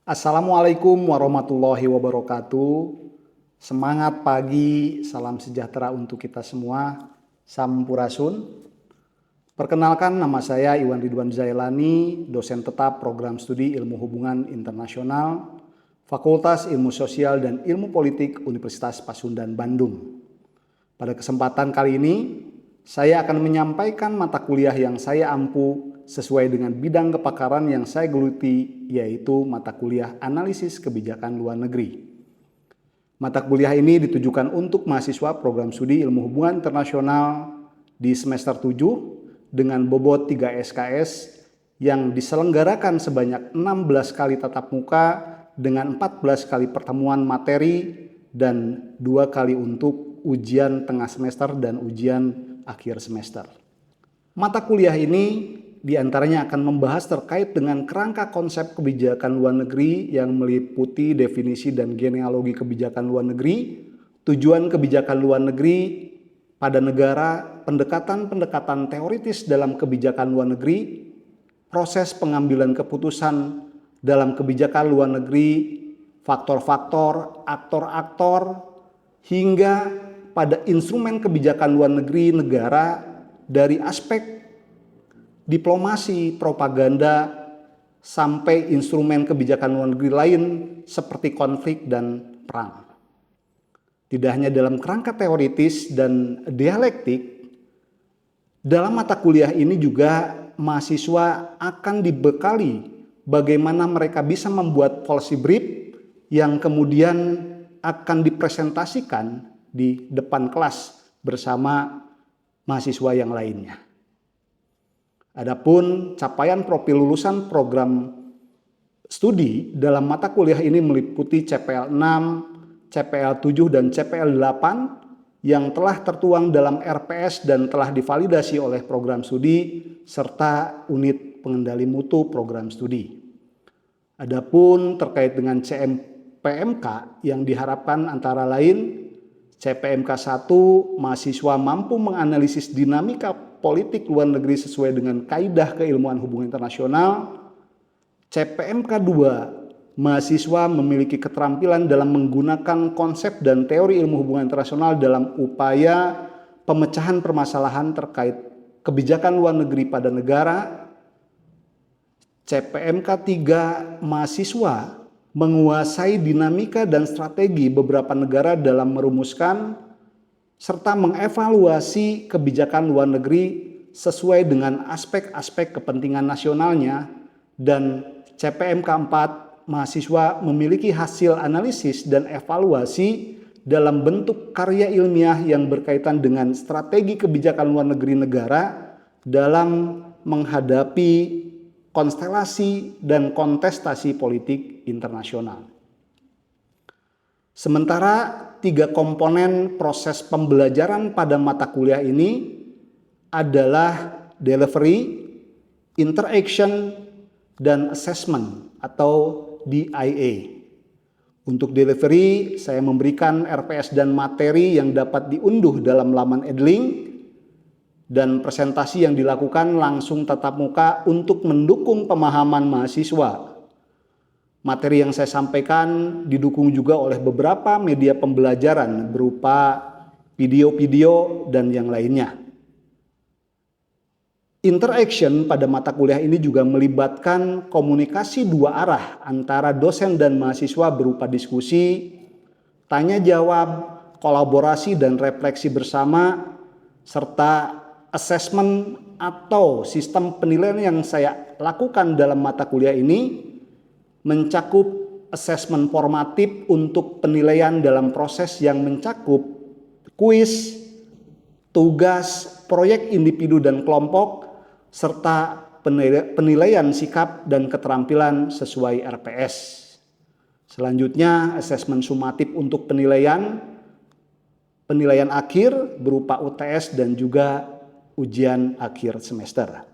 Assalamualaikum warahmatullahi wabarakatuh. Semangat pagi, salam sejahtera untuk kita semua. Sampurasun. Perkenalkan, nama saya Iwan Ridwan Zailani, dosen tetap program studi Ilmu Hubungan Internasional, Fakultas Ilmu Sosial dan Ilmu Politik Universitas Pasundan Bandung. Pada kesempatan kali ini, saya akan menyampaikan mata kuliah yang saya ampu sesuai dengan bidang kepakaran yang saya geluti, yaitu mata kuliah Analisis Kebijakan Luar Negeri. Mata kuliah ini ditujukan untuk mahasiswa program studi Ilmu Hubungan Internasional di semester 7 dengan bobot 3 SKS yang diselenggarakan sebanyak 16 kali tatap muka dengan 14 kali pertemuan materi dan 2 kali untuk ujian tengah semester dan ujian akhir semester. Mata kuliah ini diantaranya akan membahas terkait dengan kerangka konsep kebijakan luar negeri yang meliputi definisi dan genealogi kebijakan luar negeri, tujuan kebijakan luar negeri pada negara, pendekatan-pendekatan teoritis dalam kebijakan luar negeri, proses pengambilan keputusan dalam kebijakan luar negeri, faktor-faktor, aktor-aktor, hingga pada instrumen kebijakan luar negeri negara dari aspek diplomasi, propaganda, sampai instrumen kebijakan luar negeri lain seperti konflik dan perang. Tidak hanya dalam kerangka teoritis dan dialektik, dalam mata kuliah ini juga mahasiswa akan dibekali bagaimana mereka bisa membuat policy brief yang kemudian akan dipresentasikan di depan kelas bersama mahasiswa yang lainnya. Adapun capaian profil lulusan program studi dalam mata kuliah ini meliputi CPL 6, CPL 7, dan CPL 8 yang telah tertuang dalam RPS dan telah divalidasi oleh program studi serta unit pengendali mutu program studi. Adapun terkait dengan CPMK yang diharapkan antara lain CPMK 1, mahasiswa mampu menganalisis dinamika politik luar negeri sesuai dengan kaidah keilmuan hubungan internasional. CPMK 2, mahasiswa memiliki keterampilan dalam menggunakan konsep dan teori ilmu hubungan internasional dalam upaya pemecahan permasalahan terkait kebijakan luar negeri pada negara. CPMK 3, mahasiswa menguasai dinamika dan strategi beberapa negara dalam merumuskan serta mengevaluasi kebijakan luar negeri sesuai dengan aspek-aspek kepentingan nasionalnya. Dan CPMK 4, mahasiswa memiliki hasil analisis dan evaluasi dalam bentuk karya ilmiah yang berkaitan dengan strategi kebijakan luar negeri negara dalam menghadapi konstelasi dan kontestasi politik internasional. Sementara 3 komponen proses pembelajaran pada mata kuliah ini adalah delivery, interaction, dan assessment atau DIA. Untuk delivery, saya memberikan RPS dan materi yang dapat diunduh dalam laman Edlink, dan presentasi yang dilakukan langsung tatap muka untuk mendukung pemahaman mahasiswa. Materi yang saya sampaikan didukung juga oleh beberapa media pembelajaran berupa video-video dan yang lainnya. Interaction pada mata kuliah ini juga melibatkan komunikasi 2 arah antara dosen dan mahasiswa berupa diskusi, tanya jawab, kolaborasi dan refleksi bersama, serta assessment atau sistem penilaian yang saya lakukan dalam mata kuliah ini mencakup asesmen formatif untuk penilaian dalam proses yang mencakup kuis, tugas, proyek individu dan kelompok, serta penilaian sikap dan keterampilan sesuai RPS. Selanjutnya, asesmen sumatif untuk penilaian akhir berupa UTS dan juga ujian akhir semester.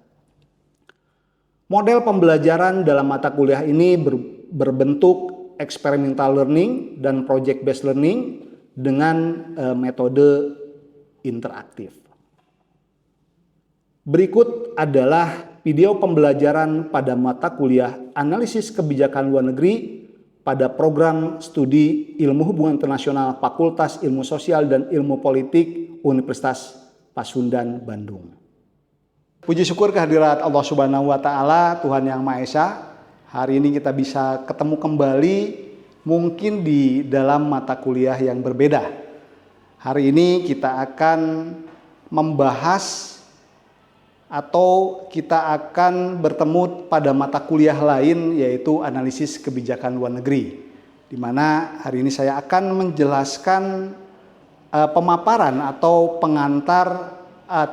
Model pembelajaran dalam mata kuliah ini berbentuk experimental learning dan project based learning dengan metode interaktif. Berikut adalah video pembelajaran pada mata kuliah Analisis Kebijakan Luar Negeri pada program studi Ilmu Hubungan Internasional Fakultas Ilmu Sosial dan Ilmu Politik Universitas Pasundan, Bandung. Puji syukur kehadirat Allah Subhanahu wa Ta'ala, Tuhan Yang Maha Esa. Hari ini kita bisa ketemu kembali, mungkin di dalam mata kuliah yang berbeda. Hari ini kita akan membahas atau kita akan bertemu pada mata kuliah lain, yaitu analisis kebijakan luar negeri, di mana hari ini saya akan menjelaskan pemaparan atau pengantar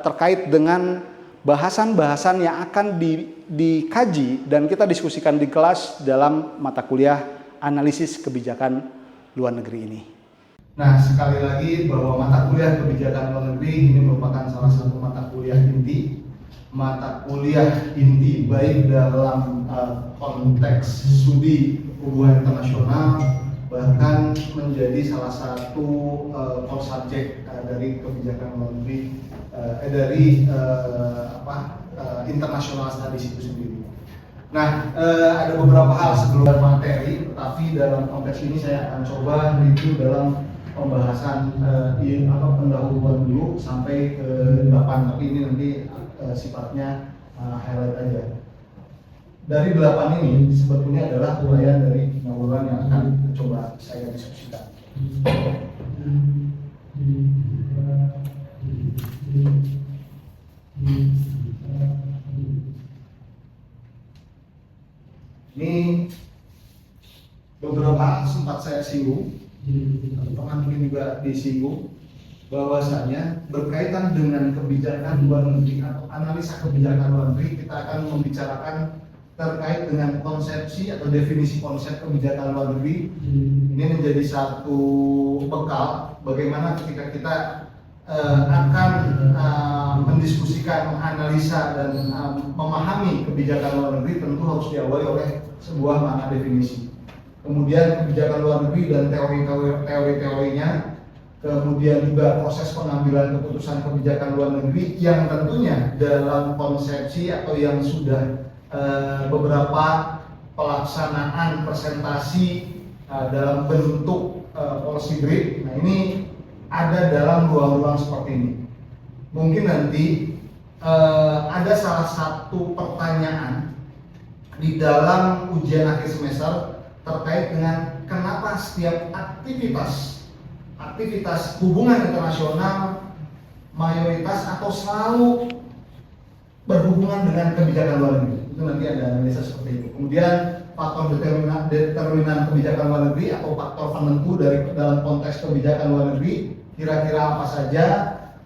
terkait dengan bahasan-bahasan yang akan dikaji dan kita diskusikan di kelas dalam mata kuliah analisis kebijakan luar negeri ini. Nah, sekali lagi bahwa mata kuliah kebijakan luar negeri ini merupakan salah satu mata kuliah inti baik dalam konteks studi hubungan internasional, bahkan menjadi salah satu core subject dari kebijakan luar negeri, international studies itu sendiri. Nah, ada beberapa hal sebelum materi, tetapi dalam konteks ini saya akan coba review dalam pembahasan pendahuluan dulu sampai ke 8, tapi ini nanti sifatnya highlight aja. Dari 8 ini sebetulnya adalah uraian dari pendahuluan yang akan coba saya diskusikan. Ini beberapa hal sempat saya singgung, pernah mungkin juga disinggung, bahwasanya berkaitan dengan kebijakan luar negeri atau analisa kebijakan luar negeri, kita akan membicarakan terkait dengan konsepsi atau definisi konsep kebijakan luar negeri. Ini menjadi satu bekal bagaimana ketika kita akan mendiskusikan, menganalisa dan memahami kebijakan luar negeri, tentu harus diawali oleh sebuah makna definisi. Kemudian kebijakan luar negeri dan teori-teorinya, kemudian juga proses pengambilan keputusan kebijakan luar negeri yang tentunya dalam konsepsi atau yang sudah beberapa pelaksanaan presentasi dalam bentuk policy brief. Nah, ini ada dalam ruang-ruang seperti ini. Mungkin nanti ada salah satu pertanyaan di dalam ujian akhir semester terkait dengan kenapa setiap aktivitas hubungan internasional mayoritas atau selalu berhubungan dengan kebijakan luar negeri. Itu nanti ada analisa seperti itu. Kemudian faktor determinan kebijakan luar negeri atau faktor penentu dalam konteks kebijakan luar negeri, kira-kira apa saja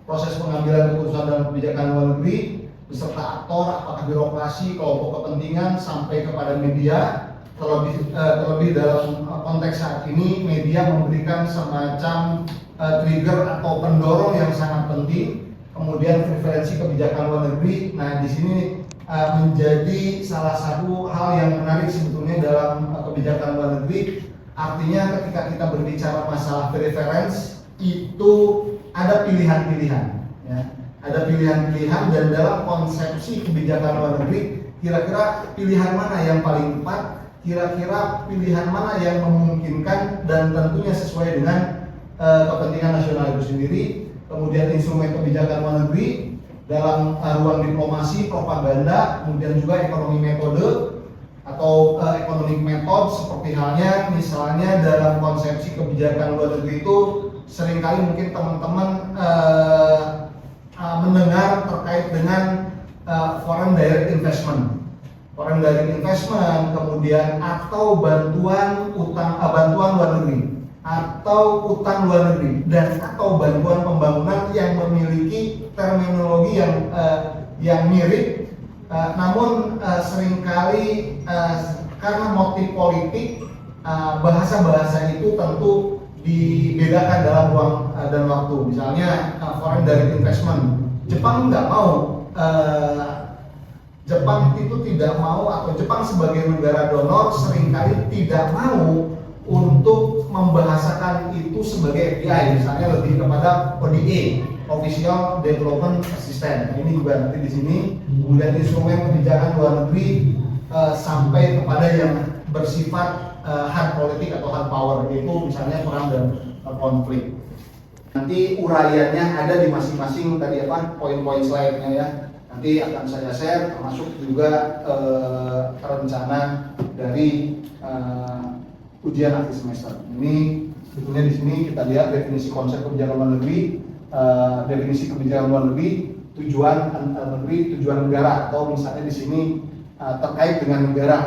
proses pengambilan keputusan dalam kebijakan luar negeri beserta aktor, apakah birokrasi, kelompok kepentingan sampai kepada media. Terlebih dalam konteks saat ini, media memberikan semacam trigger atau pendorong yang sangat penting. Kemudian preferensi kebijakan luar negeri. Nah, di sini menjadi salah satu hal yang menarik sebetulnya dalam kebijakan luar negeri. Artinya ketika kita berbicara masalah preference, itu ada pilihan-pilihan, ya. Ada pilihan-pilihan, dan dalam konsepsi kebijakan luar negeri, kira-kira pilihan mana yang paling tepat, kira-kira pilihan mana yang memungkinkan dan tentunya sesuai dengan kepentingan nasional itu sendiri. Kemudian instrumen kebijakan luar negeri dalam ruang diplomasi, propaganda, kemudian juga ekonomi metode atau economic method, seperti halnya misalnya dalam konsepsi kebijakan luar negeri itu seringkali mungkin teman-teman mendengar terkait dengan foreign direct investment, kemudian atau bantuan luar negeri, atau utang luar negeri, dan atau bantuan pembangunan yang memiliki terminologi yang mirip, namun seringkali karena motif politik bahasa-bahasa itu tentu dibedakan dalam ruang dan waktu. Misalnya foreign direct investment, Jepang nggak mau. Jepang itu tidak mau, atau Jepang sebagai negara donor seringkali tidak mau untuk membahasakan itu sebagai FDI, misalnya lebih kepada ODA, Official Development Assistance. Ini juga nanti di sini. Kemudian instrumen kebijakan luar negeri sampai kepada yang bersifat hard politik atau hard power, yaitu misalnya perang dan konflik. Nanti uraiannya ada di masing-masing tadi poin-poin slide-nya ya. Nanti akan saya share, termasuk juga rencana dari ujian akhir semester. Ini sebetulnya di sini kita lihat definisi konsep kebijakan luar negeri, definisi kebijakan luar negeri, tujuan negeri, tujuan negara, atau misalnya di sini terkait dengan negara.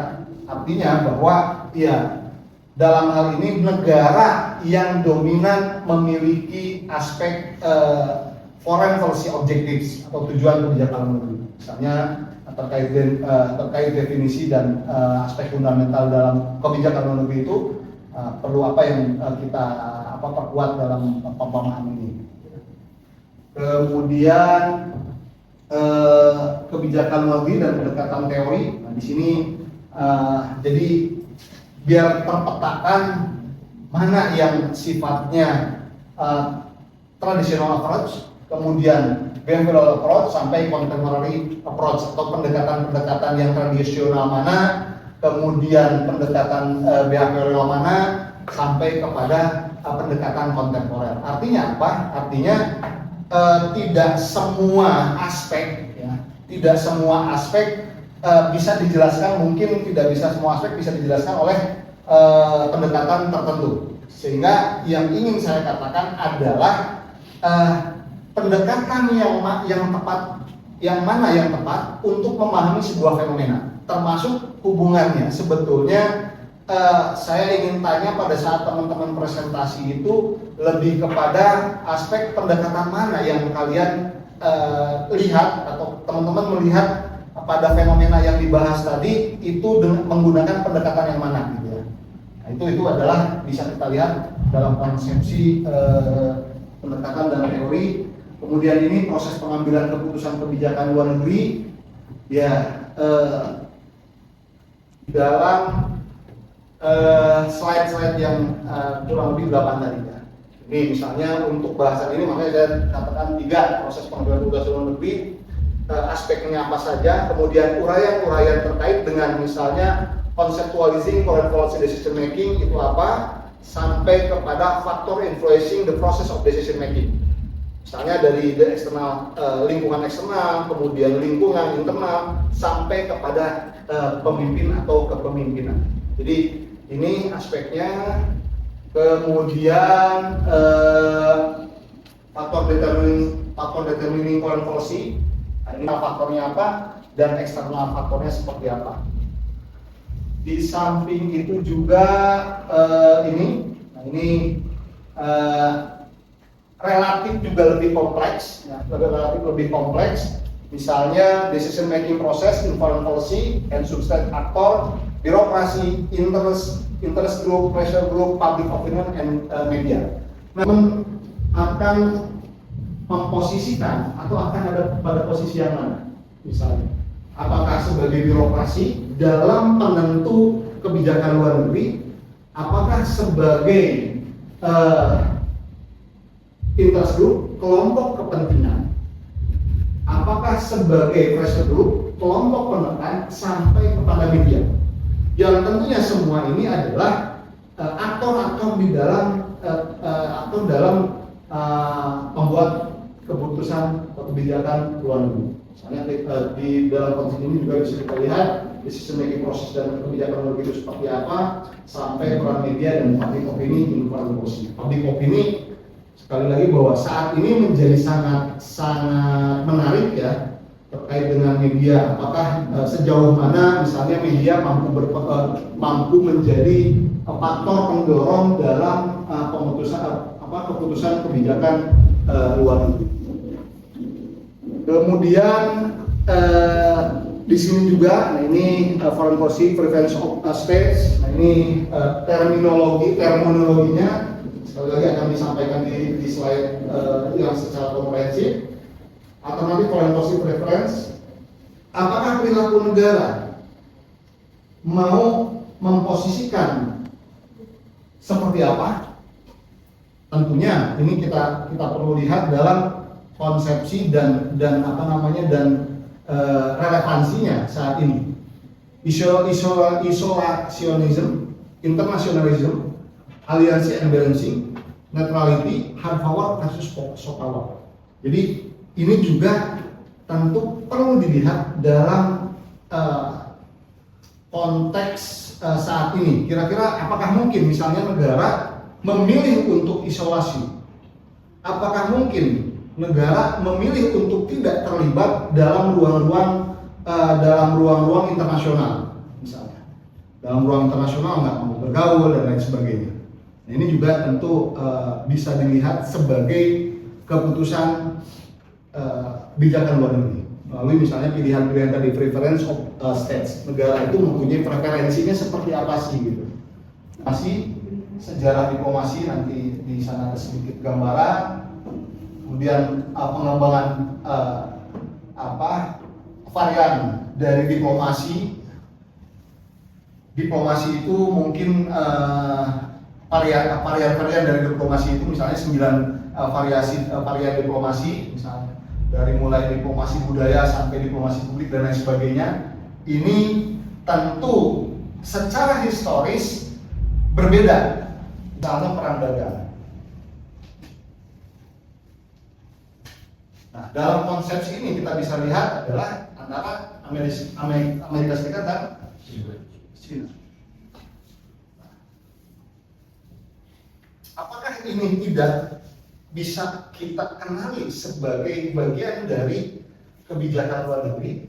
Artinya bahwa ya dalam hal ini negara yang dominan memiliki aspek foreign policy objectives atau tujuan kebijakan luar negeri. Misalnya terkait definisi dan aspek fundamental dalam kebijakan luar negeri itu perlu apa yang kita perkuat dalam pemahaman ini. Kemudian kebijakan luar negeri dan pendekatan teori. Nah, di sini jadi biar terpetakan mana yang sifatnya traditional approach, kemudian behavioral approach sampai contemporary approach atau pendekatan-pendekatan yang tradisional mana, kemudian pendekatan behavioral mana sampai kepada pendekatan kontemporer. Artinya apa? Artinya tidak semua aspek bisa dijelaskan, mungkin tidak bisa semua aspek bisa dijelaskan oleh pendekatan tertentu. Sehingga yang ingin saya katakan adalah pendekatan yang tepat, yang mana yang tepat untuk memahami sebuah fenomena, termasuk hubungannya. Sebetulnya saya ingin tanya pada saat teman-teman presentasi itu lebih kepada aspek pendekatan mana yang kalian lihat atau teman-teman melihat pada fenomena yang dibahas tadi itu menggunakan pendekatan yang mana gitu ya. Nah, itu adalah bisa kita lihat dalam konsepsi pendekatan dan teori. Kemudian ini proses pengambilan keputusan kebijakan luar negeri ya dalam slide-slide yang kurang lebih 8 tadi ya. Ini misalnya untuk bahasan ini makanya saya katakan 3 proses pengambilan keputusan luar negeri, aspeknya apa saja, kemudian uraian-uraian terkait dengan misalnya conceptualizing foreign policy decision making itu apa, sampai kepada faktor influencing the process of decision making. Misalnya dari eksternal, lingkungan eksternal, kemudian lingkungan internal, sampai kepada pemimpin atau kepemimpinan. Jadi ini aspeknya. Kemudian faktor determining foreign policy, ini faktornya apa dan eksternal faktornya seperti apa. Di samping itu juga ini relatif juga lebih kompleks, ya, relatif lebih kompleks. Misalnya decision making process in foreign policy and substantive actor, birokrasi, interest group, pressure group, public opinion, and media. Namun akan memposisikan atau akan ada pada posisi yang mana? Misalnya, apakah sebagai birokrasi dalam penentu kebijakan luar negeri, apakah sebagai interest group, kelompok kepentingan, apakah sebagai pressure group, kelompok penekan, sampai kepada media. Yang tentunya semua ini adalah aktor-aktor di dalam membuat keputusan kebijakan luar negeri. Misalnya di dalam konteks ini juga bisa kita lihat decision making proses dan kebijakan luar negeri itu seperti apa, sampai peran media dan public opini in foreign policy. Public opini sekali lagi bahwa saat ini menjadi sangat menarik ya terkait dengan media. Apakah sejauh mana misalnya media mampu menjadi faktor pendorong dalam keputusan kebijakan luar negeri. Kemudian di sini juga, nah ini foreign policy preference of states. Nah ini terminologinya sekali lagi akan disampaikan di slide yang secara komprehensif. Alternatif foreign policy preference, apakah perilaku negara mau memposisikan seperti apa? Tentunya ini kita perlu lihat dalam konsepsi dan relevansinya saat ini. Isolationism internationalism, alliance and balancing, neutrality, hard power versus soft power. Jadi ini juga tentu perlu dilihat dalam konteks saat ini. Kira-kira apakah mungkin misalnya negara memilih untuk isolasi? Apakah mungkin negara memilih untuk tidak terlibat dalam ruang-ruang internasional, misalnya dalam ruang internasional nggak mau bergaul dan lain sebagainya. Nah, ini juga tentu bisa dilihat sebagai keputusan kebijakan luar negeri melalui misalnya pilihan-pilihan tadi, preference of states. Negara itu mempunyai preferensinya seperti apa sih gitu. Masih sejarah diplomasi nanti di sana ada sedikit gambaran. Kemudian pengembangan varian dari diplomasi. Diplomasi itu mungkin varian dari diplomasi itu misalnya 9 varian diplomasi, misalnya dari mulai diplomasi budaya sampai diplomasi publik dan lain sebagainya. Ini tentu secara historis berbeda dalam perang dagang. Nah, dalam konsepsi ini kita bisa lihat adalah antara Amerika Serikat dan China. Apakah ini tidak bisa kita kenali sebagai bagian dari kebijakan luar negeri?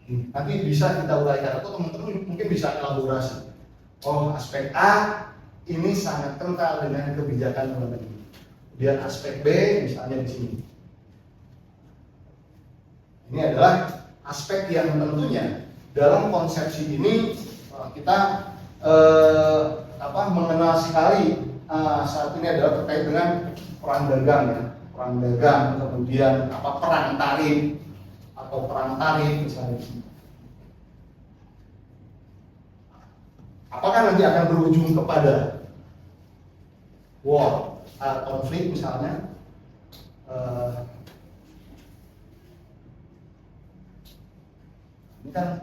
Nanti bisa kita uraikan atau teman-teman mungkin bisa elaborasi. Oh, aspek A ini sangat kental dengan kebijakan luar negeri. Kemudian aspek B misalnya di sini. Ini adalah aspek yang tentunya dalam konsepsi ini kita mengenal sekali. Saat ini adalah terkait dengan perang dagang ya, perang dagang, kemudian perang tarif atau perang tarif misalnya. Apakah nanti akan berujung kepada war, konflik misalnya? Ini kan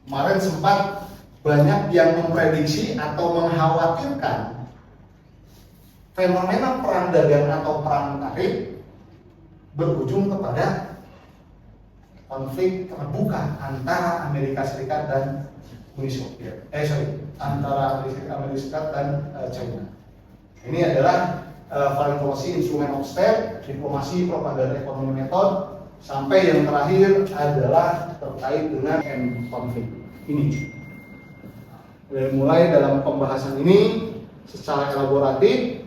kemarin sempat banyak yang memprediksi atau mengkhawatirkan fenomena perang dagang atau perang tarif berujung kepada konflik terbuka antara Amerika Serikat dan Uni Soviet. Antara Amerika Serikat dan China. Ini adalah foreign policy, instrument of state, diplomasi, propaganda ekonomi, metode, sampai yang terakhir adalah terkait dengan konflik ini. Mulai dalam pembahasan ini secara elaboratif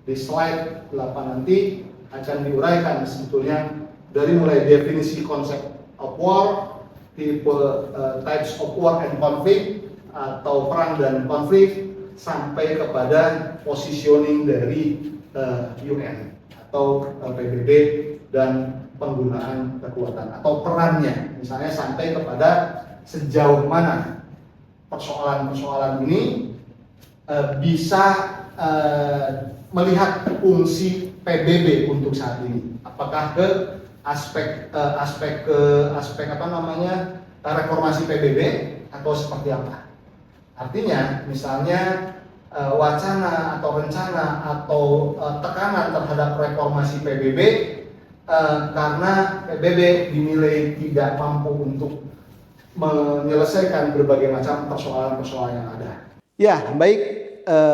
di slide 8 nanti akan diuraikan sebetulnya dari mulai definisi konsep of war, tipe types of war and conflict atau perang dan konflik, sampai kepada positioning dari UN atau PBB dan penggunaan kekuatan atau perannya, misalnya sampai kepada sejauh mana persoalan-persoalan ini bisa melihat fungsi PBB untuk saat ini. Apakah ke aspek reformasi PBB atau seperti apa? Artinya misalnya wacana atau rencana atau tekanan terhadap reformasi PBB karena PBB dinilai tidak mampu untuk menyelesaikan berbagai macam persoalan-persoalan yang ada. Ya, baik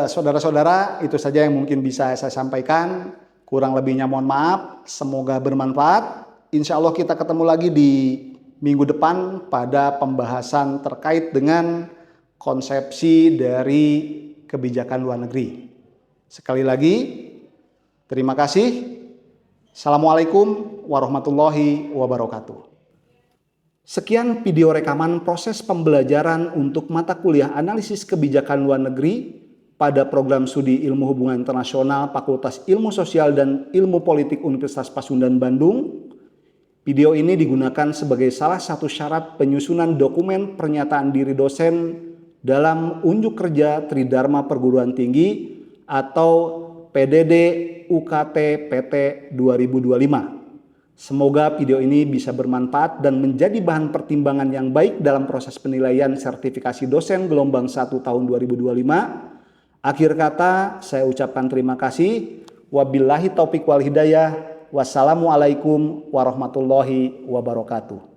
saudara-saudara, itu saja yang mungkin bisa saya sampaikan. Kurang lebihnya mohon maaf, semoga bermanfaat. Insya Allah kita ketemu lagi di minggu depan pada pembahasan terkait dengan konsepsi dari kebijakan luar negeri. Sekali lagi, terima kasih. Assalamualaikum warahmatullahi wabarakatuh. Sekian video rekaman proses pembelajaran untuk mata kuliah analisis kebijakan luar negeri pada program studi Ilmu Hubungan Internasional Fakultas Ilmu Sosial dan Ilmu Politik Universitas Pasundan Bandung. Video ini digunakan sebagai salah satu syarat penyusunan dokumen pernyataan diri dosen dalam unjuk kerja Tridharma Perguruan Tinggi atau PDD UKT PT 2025. Semoga video ini bisa bermanfaat dan menjadi bahan pertimbangan yang baik dalam proses penilaian sertifikasi dosen gelombang 1 tahun 2025. Akhir kata, saya ucapkan terima kasih. Wabillahi taufiq wal hidayah. Wassalamualaikum warahmatullahi wabarakatuh.